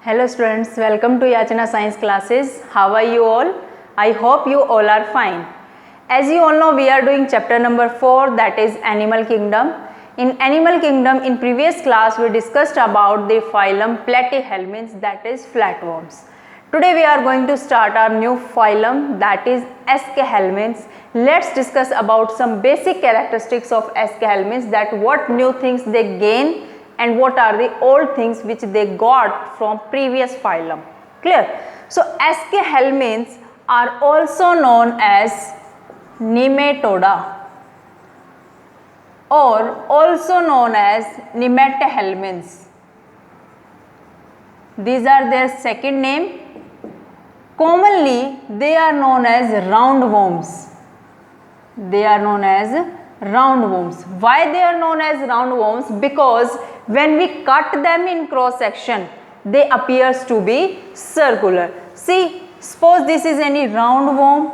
Hello students, welcome to Yachana Science classes. How are you all? I hope you all are fine. As you all know, we are doing chapter number 4, that is Animal Kingdom. In Animal Kingdom, in previous class we discussed about the phylum Platyhelminths, that is flatworms. Today we are going to start our new phylum, that is Escahelminths. Let's discuss about some basic characteristics of Escahelminths, that what new things they gain and what are the old things which they got from previous phylum. Clear? So Escahelminths are also known as nematoda or also known as nematohelminths. These are their second name. Commonly they are known as roundworms. They are known as roundworms. Why they are known as roundworms? Because when we cut them in cross section, they appears to be circular. See, suppose this is any roundworm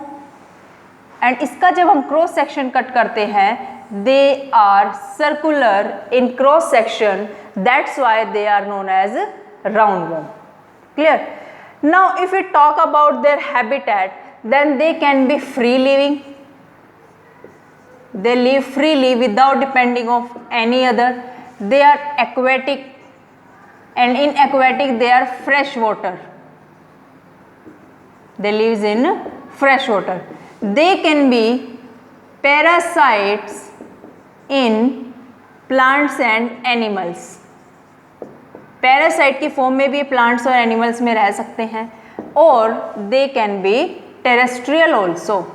and इसका जब हम cross section cut करते हैं, they are circular in cross section. That's why they are known as roundworm. Clear? Now, if we talk about their habitat, then they can be free living. They live freely without depending on any other. They are aquatic, and in aquatic they are freshwater. They live in freshwater. They can be parasites in plants and animals. Parasite की form में भी plants और animals में रह सकते हैं, और they can be terrestrial also.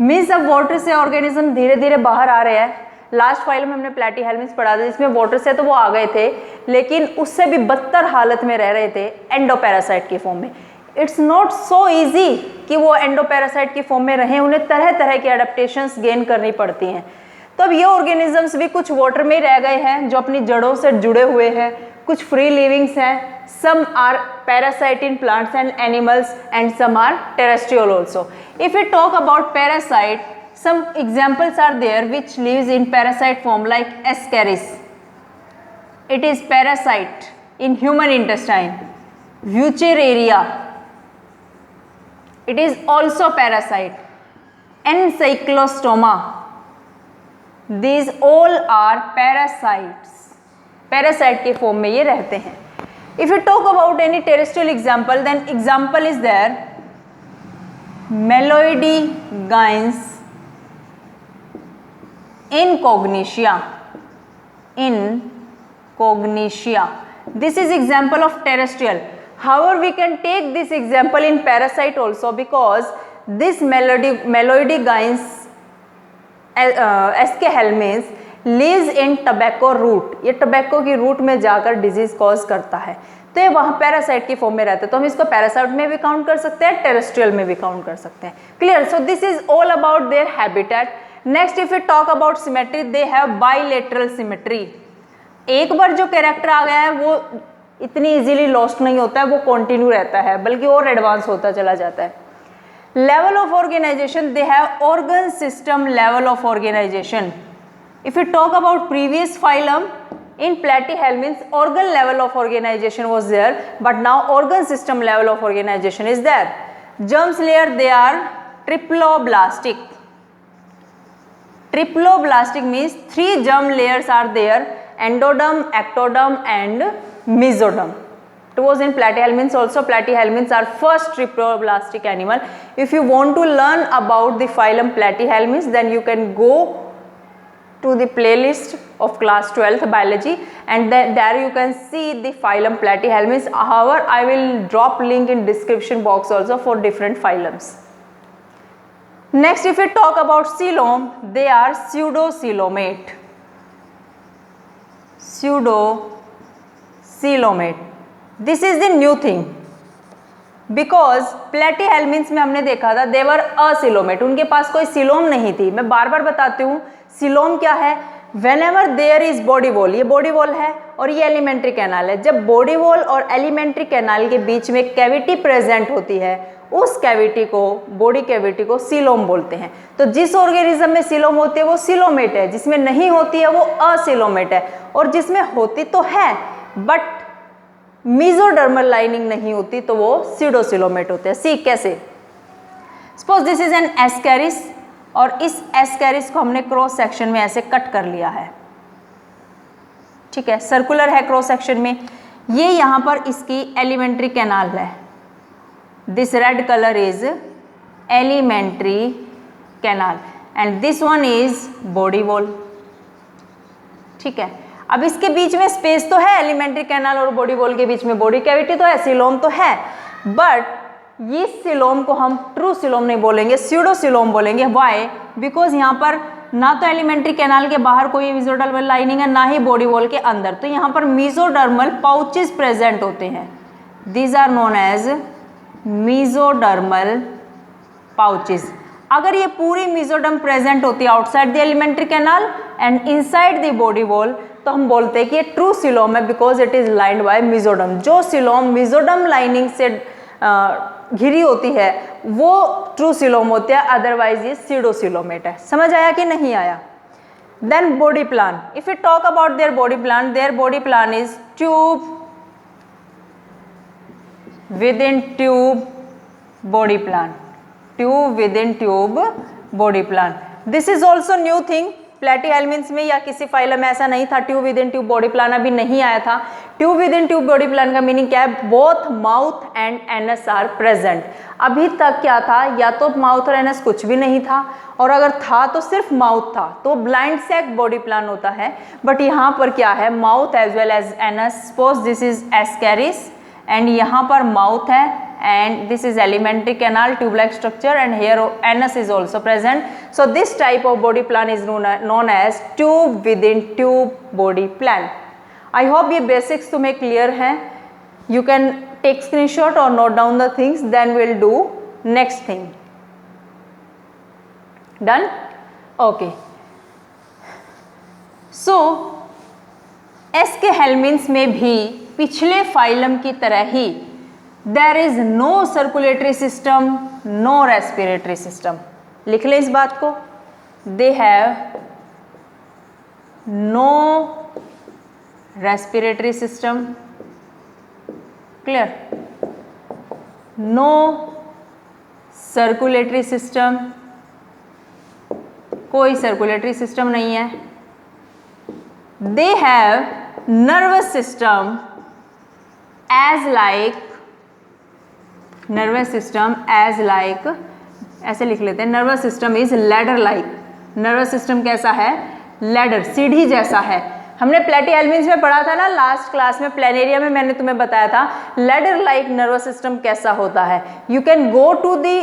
Means अब वाटर से ऑर्गेनिज्म धीरे धीरे बाहर आ रहे हैं. लास्ट फाइल में हमने प्लैटीहेल्मिन्थ्स पढ़ा था, जिसमें वाटर से तो वो आ गए थे, लेकिन उससे भी बदतर हालत में रह रहे थे एंडोपैरासाइट की फॉर्म में. इट्स नॉट सो इजी कि वो एंडोपैरासाइट की फॉर्म में रहें, उन्हें तरह तरह की एडेप्टेशंस गेन करनी पड़ती हैं. तो अब ये ऑर्गेनिजम्स भी कुछ वाटर में रह गए हैं जो अपनी जड़ों से जुड़े हुए हैं, कुछ फ्री लिविंग्स हैं, some are parasite in plants and animals, and some are terrestrial also. If we talk about parasite, some examples are there which lives in parasite form, like Ascaris. It is parasite in human intestine. Wuchereria, it is also parasite. Encyclostoma, these all are parasites. Parasite के form में ये रहते हैं. If you talk about any terrestrial example, then example is there Meloidigines incognitia. Incognitia. This is example of terrestrial. However, we can take this example in parasite also, because this Meloidigines Escahelminths lives in tobacco root. ये tobacco की root में जाकर disease cause करता है, तो ये वहाँ parasite की फॉर्म में रहता है. तो हम इसको पैरासाइट में भी काउंट कर सकते हैं, टेरेस्ट्रियल में भी काउंट कर सकते हैं. Clear? So this is all about their habitat. Next, if you talk about symmetry, they have bilateral symmetry. एक बार जो कैरेक्टर आ गया है वो इतनी इजीली लॉस्ट नहीं होता है, वो कंटिन्यू रहता है, बल्कि और एडवांस होता चला जाता है. Level of organisation, they have organ system level of organisation. If you talk about previous phylum, in Platyhelminths, organ level of organization was there, but now organ system level of organization is there. Germs layer, they are triploblastic. Triploblastic means 3 germ layers are there: endoderm, ectoderm and mesoderm. It was in Platyhelminths also. Platyhelminths are first triploblastic animal. If you want to learn about the phylum Platyhelminths, then you can go to the playlist of class 12th biology, and then there you can see the phylum Platyhelminths. However, I will drop link in description box also for different phylums. Next, if we talk about coelom, they are pseudocoelomate. Pseudocoelomate. This is the new thing, because Platyhelminths में हमने देखा था they were acoelomate. उनके पास कोई coelom नहीं थी. मैं बार बार बताती हूँ, सीलोम क्या है? Whenever there is body wall, ये बॉडी वॉल है और ये एलिमेंट्री कैनाल है. जब बॉडी वॉल और एलिमेंट्री कैनाल के बीच में कैविटी प्रेजेंट होती है, उस कैविटी को, बॉडी कैविटी को सीलोम बोलते हैं. तो जिस ऑर्गेनिज्म में सीलोम होती है वो सीलोमेट है, जिसमें नहीं होती है वो असीलोमेट है, और जिसमें होती तो है बट मीजोडर्मल लाइनिंग नहीं होती तो वो सीडोसिलोमेट होते हैं। सी कैसे? Suppose this is an Ascaris और इस एस्कैरिस को हमने क्रॉस सेक्शन में ऐसे कट कर लिया है, ठीक है, सर्कुलर है क्रॉस सेक्शन में। ये यहाँ पर इसकी एलिमेंट्री कैनाल है, this red colour is alimentary canal and this one is body wall, ठीक है। अब इसके बीच में स्पेस तो है, एलिमेंट्री कैनाल और बॉडी वॉल के बीच में बॉडी कैविटी तो है, सिलोम तो है, बट ये सिलोम को हम ट्रू सिलोम नहीं बोलेंगे, स्यूडो सिलोम बोलेंगे। व्हाई? बिकॉज यहाँ पर ना तो एलिमेंट्री कैनाल के बाहर कोई मेसोडर्मल लाइनिंग है, ना ही बॉडी वॉल के अंदर, तो यहाँ पर मेसोडर्मल पाउचेस प्रेजेंट होते हैं। These are known as mesodermal pouches. अगर ये पूरी मेसोडर्म प्रेजेंट होती है outside the alimentary canal and inside the body wall, तो हम बोलते हैं कि ये ट्रू सिलोम है because it is lined by mesoderm. जो सिलोम मेसोडर्म लाइनिंग से घिरी होती है वो ट्रू सिलोम होती है, अदरवाइज ये सीडोसिलोमेट है। समझ आया कि नहीं आया? Then body plan, if you talk about their body plan is tube within tube body plan, tube within tube body plan. This is also new thing, platyhelminth में या किसी फाइलम में ऐसा नहीं था, tube within tube body plan अभी नहीं आया था। Tube within tube body plan का मीनिंग क्या है? Both mouth and anus are present. अभी तक क्या था, या तो माउथ और एनस कुछ भी नहीं था, और अगर था तो सिर्फ माउथ था, तो ब्लाइंड सैक बॉडी प्लान होता है। बट यहाँ पर क्या है, mouth as well as anus. Suppose this is Ascaris and यहाँ पर माउथ है and this is elementary canal tube like structure and here anus is also present. So this type of body plan is known as tube within tube body plan. I hope ये basics तुम्हें clear हैं. You can take screenshot or note down the things, then we'll do next thing. Done? Okay. So एस्केहेल्मिन्थ में भी पिछले phylum की तरह ही there is no circulatory system, no respiratory system. लिख लें इस बात को, they have no respiratory system, clear, no circulatory system, कोई सर्कुलेटरी सिस्टम नहीं है। They have nervous system as like, nervous system as like, ऐसे लिख लेते हैं, nervous system is ladder like. Nervous system कैसा है? लैडर, सीढ़ी जैसा है। हमने प्लेटीहेल्मिन्थ में पढ़ा था ना लास्ट क्लास में, प्लेनेरिया में मैंने तुम्हें बताया था लैडर लाइक नर्वस सिस्टम कैसा होता है। You can go to the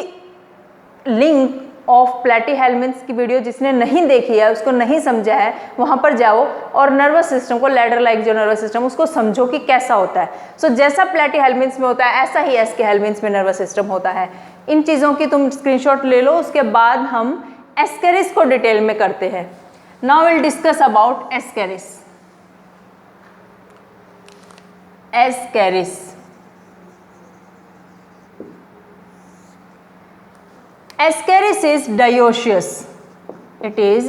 link of platyhelminth की वीडियो, जिसने नहीं देखी है, उसको नहीं समझा है, वहाँ पर जाओ और नर्वस सिस्टम को, लैडर लाइक जो नर्वस सिस्टम, उसको समझो कि कैसा होता है। सो जैसा प्लेटीहेल्मिन्थ में होता है ऐसा ही एस्केहेल्मिन्थ में नर्वस सिस्टम होता है। इन चीज़ों की तुम स्क्रीनशॉट ले लो, उसके बाद हम एस्केरिस को डिटेल में करते हैं। Now will discuss about Ascaris. Ascaris, Ascaris is dioecious. It is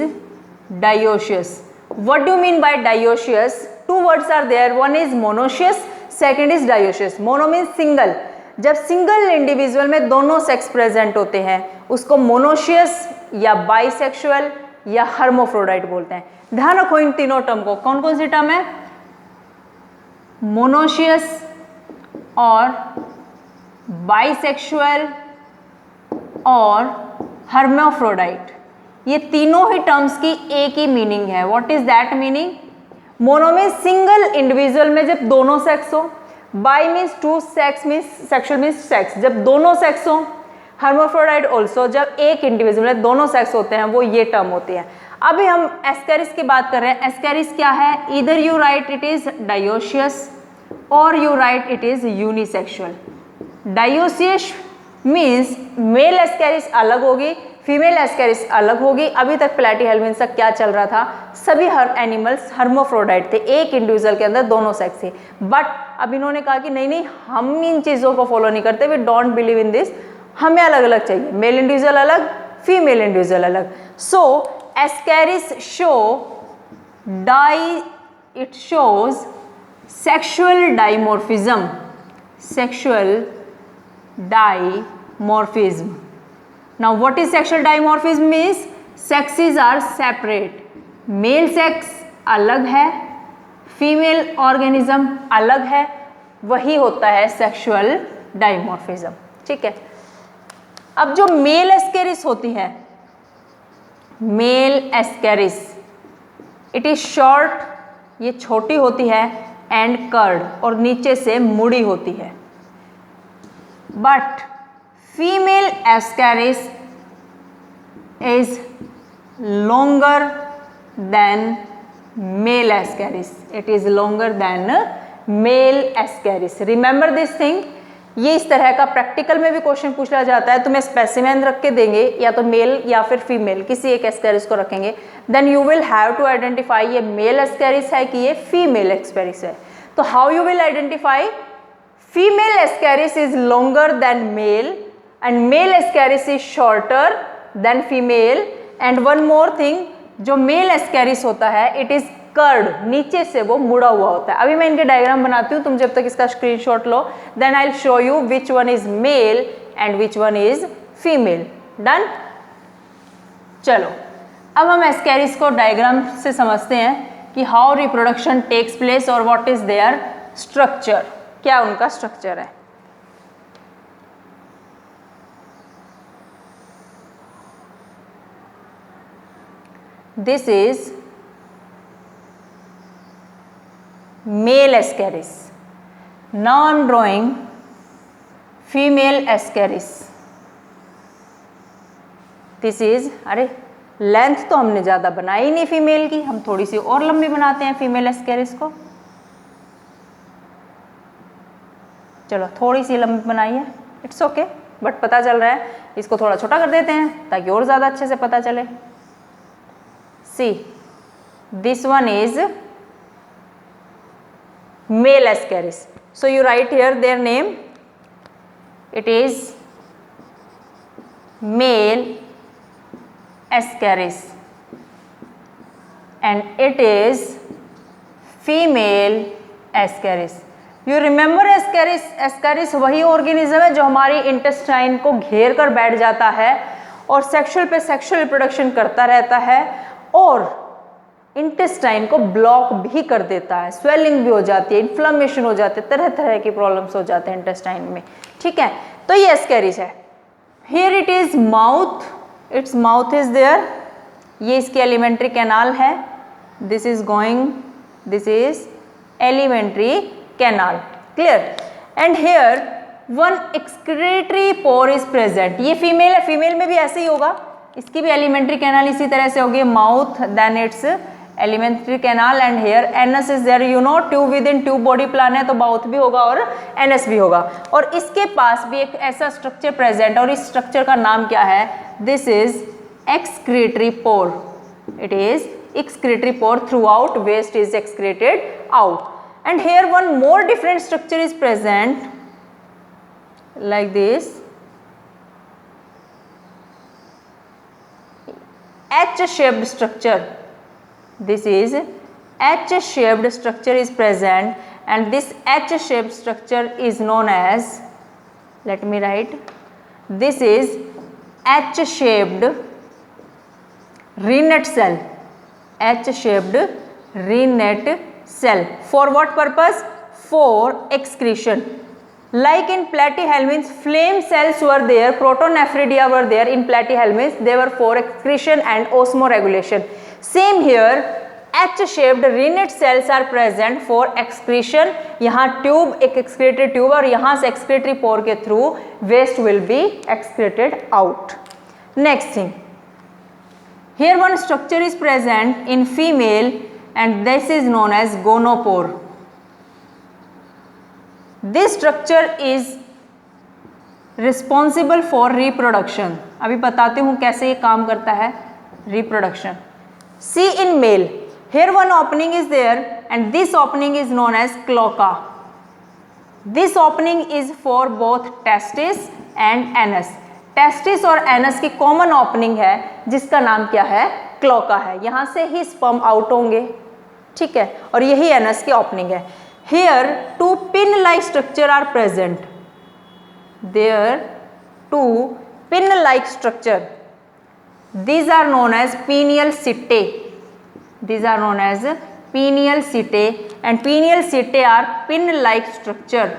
dioecious. What do you mean by dioecious? Two words are there. One is monoecious, second is dioecious. Mono means single. जब single individual में दोनों sex present होते हैं उसको monoecious या bisexual या हर्मोफ्रोडाइट बोलते हैं। ध्यान रखो इन तीनों टर्म को। कौन कौन सी टर्म है? मोनोशियस और बाइसेक्सुअल और हर्माफ्रोडाइट, ये तीनों ही टर्म्स की एक ही मीनिंग है। What is that meaning? Mono में सिंगल इंडिविजुअल में जब दोनों सेक्स हो, bi means two, sex means sexual means sex, जब दोनों सेक्स हो, हर्माफ्रोडाइट ऑल्सो जब एक इंडिविजुअल में दोनों सेक्स होते हैं, वो ये टर्म होती है। अभी हम एस्केरिस की बात कर रहे हैं। एस्केरिस क्या है? इधर you write it is dioecious और you write it is unisexual. Dioecious means male Ascaris अलग होगी, फीमेल एस्केरिस अलग होगी। अभी तक प्लेटीहेल्मिन्थ तक क्या चल रहा था? सभी हर एनिमल्स हर्माफ्रोडाइट थे, एक इंडिविजुअल के अंदर दोनों सेक्स थे। बट अब इन्होंने कहा कि नहीं नहीं, हम इन चीज़ों को फॉलो नहीं करते, we don't believe in this, हमें अलग अलग चाहिए, मेल इंडिविजुअल अलग, फीमेल इंडिविजुअल अलग। So Ascaris show die, it shows sexual dimorphism. Sexual dimorphism. Now what is sexual dimorphism means? Sexes are separate. Male sex अलग है, फीमेल ऑर्गेनिज्म अलग है, वही होता है सेक्सुअल डाइमॉर्फिज्म. ठीक है. अब जो मेल एस्केरिस होती है, male Ascaris, it is short, ये छोटी होती है, एंड कर्ड, और नीचे से मुड़ी होती है. But female Ascaris is longer than male ascaris. It is longer than male ascaris. Remember this thing. ये इस तरह का प्रैक्टिकल में भी क्वेश्चन पूछा जाता है. तुम्हें स्पेसिमेन रख के देंगे, या तो मेल या फिर फीमेल, किसी एक एस्केरिस को रखेंगे. Then you will have to identify ये मेल एस्केरिस है कि ये फीमेल एस्केरिस है. तो how you will identify? Female Ascaris is longer than male and male Ascaris is shorter than female. And one more thing, जो male Ascaris होता है it is curd, नीचे से वो मुड़ा हुआ होता है. अभी मैं इनके डायग्राम बनाती हूँ, तुम जब तक इसका स्क्रीनशॉट लो, then I will show you which one is male and which one is female. Done. चलो अब हम एस्केरिस को डायग्राम से समझते हैं कि हाउ रिप्रोडक्शन टेक्स प्लेस और व्हाट इज देयर स्ट्रक्चर, क्या उनका स्ट्रक्चर है. This is male ascaris. Now I am drawing female ascaris. This is, अरे लेंथ तो हमने ज़्यादा बनाई नहीं फीमेल की, हम थोड़ी सी और लंबी बनाते हैं फीमेल एस्केरिस को. चलो थोड़ी सी लंबी बनाई है, इट्स ओके, बट पता चल रहा है. इसको थोड़ा छोटा कर देते हैं ताकि और ज़्यादा अच्छे से पता चले. See, this one is male ascaris. So you write here their name. It is male ascaris and it is female ascaris. You remember ascaris? ascaris वही ऑर्गेनिज्म है जो हमारी इंटेस्टाइन को घेर कर बैठ जाता है और सेक्सुअल पे सेक्सुअल रिप्रोडक्शन करता रहता है और इंटेस्टाइन को ब्लॉक भी कर देता है. स्वेलिंग भी हो जाती है, इन्फ्लेमेशन हो जाती है, तरह तरह की प्रॉब्लम्स हो जाते हैं इंटेस्टाइन में. ठीक है, तो ये एस्केरिस है. Here it is mouth, its mouth is there, ये इसकी एलिमेंट्री कैनाल है. This is going, this is alimentary canal. Clear. And here one excretory pore is present. ये फीमेल है, फीमेल में भी ऐसे ही होगा, इसकी भी एलिमेंट्री कैनाल इसी तरह से होगी. Mouth, then its alimentary canal and here anus is there. You know tube within tube body plan है तो माउथ भी होगा और एनस भी होगा. और इसके पास भी एक ऐसा स्ट्रक्चर प्रेजेंट और इस स्ट्रक्चर का नाम क्या है? This is excretory pore. It is excretory pore. Through out waste is excreted out. And here one more different structure is present like this. H-shaped structure. This is H-shaped structure is present and this H-shaped structure is known as, let me write, this is H-shaped rennet cell. H-shaped rennet cell. For what purpose? For excretion. Like in platyhelminths, flame cells were there, protonephridia were there in platyhelminths. They were for excretion and osmoregulation. Same here, H-shaped rennet cells are present for excretion. यहाँ tube, एक excretory tube, और यहाँ से excretory pore के through waste will be excreted out. Next thing, here one structure is present in female and this is known as gonopore. This structure is responsible for reproduction. अभी बताती हूँ कैसे ये काम करता है reproduction. See in male, here one opening is there and this opening is known as cloaca. This opening is for both testis and anus. Testis और anus की common opening है जिसका नाम क्या है? क्लोका है. यहाँ से ही sperm out होंगे. ठीक है, और यही anus की opening है. here two pin like structure are present. There two pin like structure, these are known as pineal setae. These are known as pineal setae, and pineal setae are pin like structure.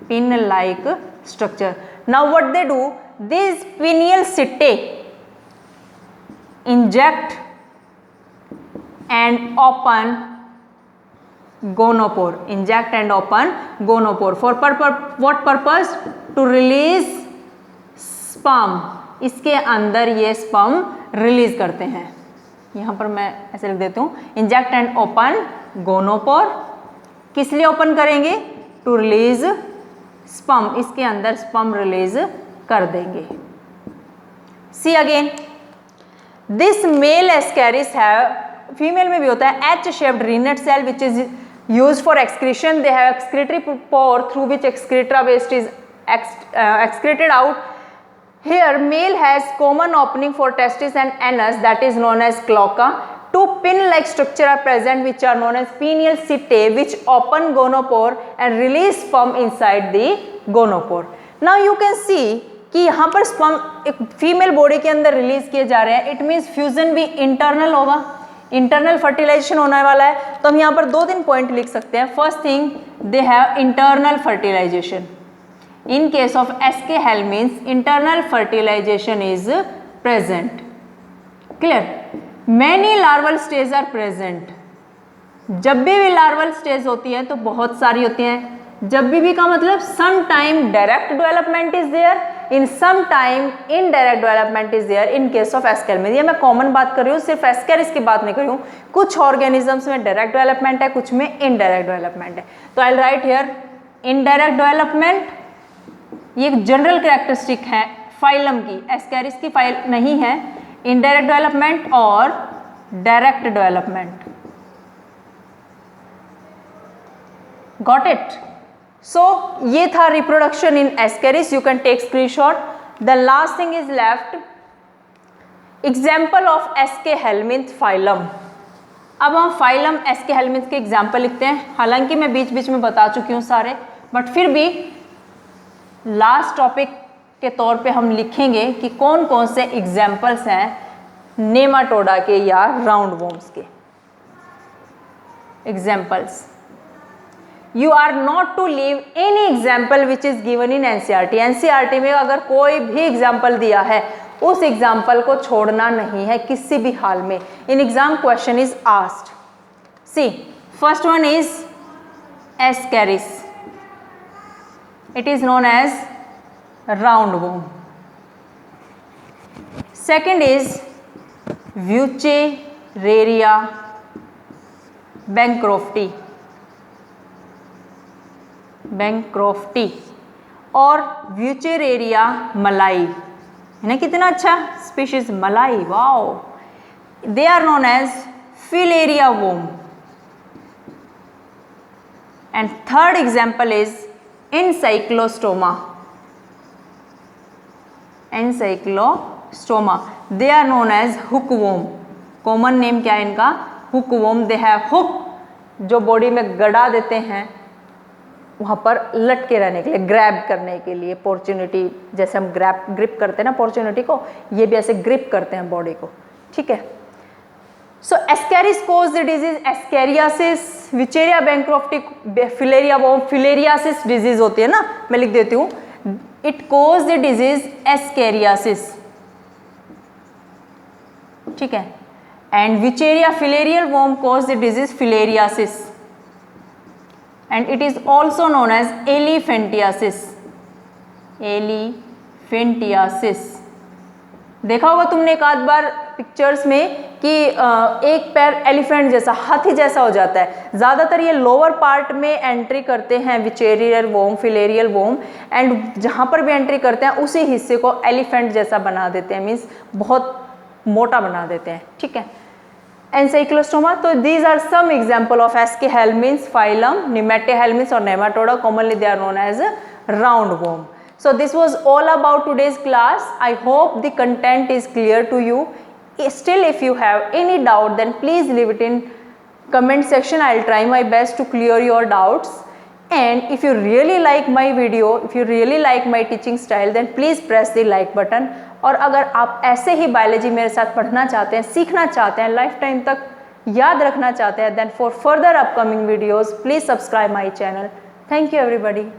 Pin like structure. Now what they do, these pineal setae inject and open gonopore. Inject and open gonopore. For what purpose? To release sperm. इसके अंदर ये sperm release करते हैं. यहाँ पर मैं ऐसे लिख देती हूँ, इंजेक्ट एंड ओपन गोनोपोर. किस लिए ओपन करेंगे? To release sperm. इसके अंदर स्पर्म रिलीज कर देंगे. See again, this male Ascaris है, फीमेल में भी होता है, H shaped renette cell which is used for excretion. They have excretory pore through which excreta waste is excreted out. Here male has common opening for testis and anus, that is known as cloaca. Two pin-like structure are present which are known as pineal setae, which open gonopore and release sperm inside the gonopore. Now you can see कि यहाँ पर sperm एक female body के अंदर release किए जा रहे हैं. इट मीन्स फ्यूजन भी इंटरनल होगा, इंटरनल फर्टिलाइजेशन होने वाला है. तो हम यहाँ पर 2-3 पॉइंट लिख सकते हैं. First thing, they have internal fertilisation. In case of SK helminths, internal fertilization is present. Clear? Many larval stages are present. जब भी लार्वल स्टेज होती है तो बहुत सारी होती हैं. जब भी का मतलब some time direct development is there, in some time indirect development is there in case of aschelminth. ये मैं कॉमन बात कर रही हूँ, सिर्फ एस्केरिस की बात नहीं कर रही हूँ. कुछ ऑर्गेनिजम्स में डायरेक्ट डेवलपमेंट है, कुछ में इनडायरेक्ट डेवलपमेंट है. तो I write here indirect development. ये एक जनरल कैरेक्टरिस्टिक है फाइलम की, एस्कैरिस की फाइल नहीं है. इनडायरेक्ट डेवलपमेंट और direct development. Got it? So ये था reproduction in Ascaris. You can take screenshot. The last thing is left, example of aschelminth phylum. अब हम फाइलम एसके हेलमिंथ के एग्जाम्पल लिखते हैं. हालांकि मैं बीच बीच में बता चुकी हूँ सारे, बट फिर भी लास्ट टॉपिक के तौर पे हम लिखेंगे कि कौन कौन से एग्जाम्पल्स हैं नेमाटोडा के या राउंड वॉर्म्स के. Examples, you are not to leave any example which is given in NCERT. NCERT में अगर कोई भी एग्जाम्पल दिया है, उस एग्जाम्पल को छोड़ना नहीं है किसी भी हाल में. In exam question is asked. See, first one is Ascaris. It is known as roundworm. Second is Wuchereria bancrofti. और Wuchereria malai. है ना, कितना अच्छा स्पीशीज मलाई. Wow. They are known as filaria worm. And third example is Encyclostoma. They are known as hookworm. Common name क्या है इनका? hookworm. They have hook, जो बॉडी में गड़ा देते हैं वहाँ पर लटके रहने के लिए, ग्रैब करने के लिए, अपॉर्चुनिटी. जैसे हम ग्रिप करते हैं ना अपॉर्चुनिटी को, ये भी ऐसे ग्रिप करते हैं बॉडी को. ठीक है. So Ascaris cause the disease Ascariasis, Wuchereria bancrofti, filaria worm, filariasis disease होती है ना, मैं लिख देती हूँ. It cause the disease Ascariasis. ठीक है. And Wuchereria filarial worm cause the disease filariasis. And it is also known as elephantiasis. देखा होगा तुमने एक आध बार पिक्चर्स में कि एक पैर एलिफेंट जैसा, हाथी जैसा हो जाता है. ज़्यादातर ये लोअर पार्ट में एंट्री करते हैं विचेरियल वोम, फिलेरियल वोम, एंड जहाँ पर भी एंट्री करते हैं उसी हिस्से को एलिफेंट जैसा बना देते हैं, मीन्स बहुत मोटा बना देते हैं. ठीक है. एनसाइक्लोस्टोमा. तो these are some example of aschelminths phylum, nemathelminths और Nematoda. Commonly they are known as round worm. So this was all about today's class. I hope the content is clear to you. Still, if you have any doubt, then please leave it in comment section. I'll try my best to clear your doubts. And if you really like my video, if you really like my teaching style, then please press the like button. और अगर आप ऐसे ही biology मेरे साथ पढ़ना चाहते हैं, सीखना चाहते हैं, लाइफ टाइम तक याद रखना चाहते हैं, then for further upcoming videos, please subscribe my channel. Thank you everybody.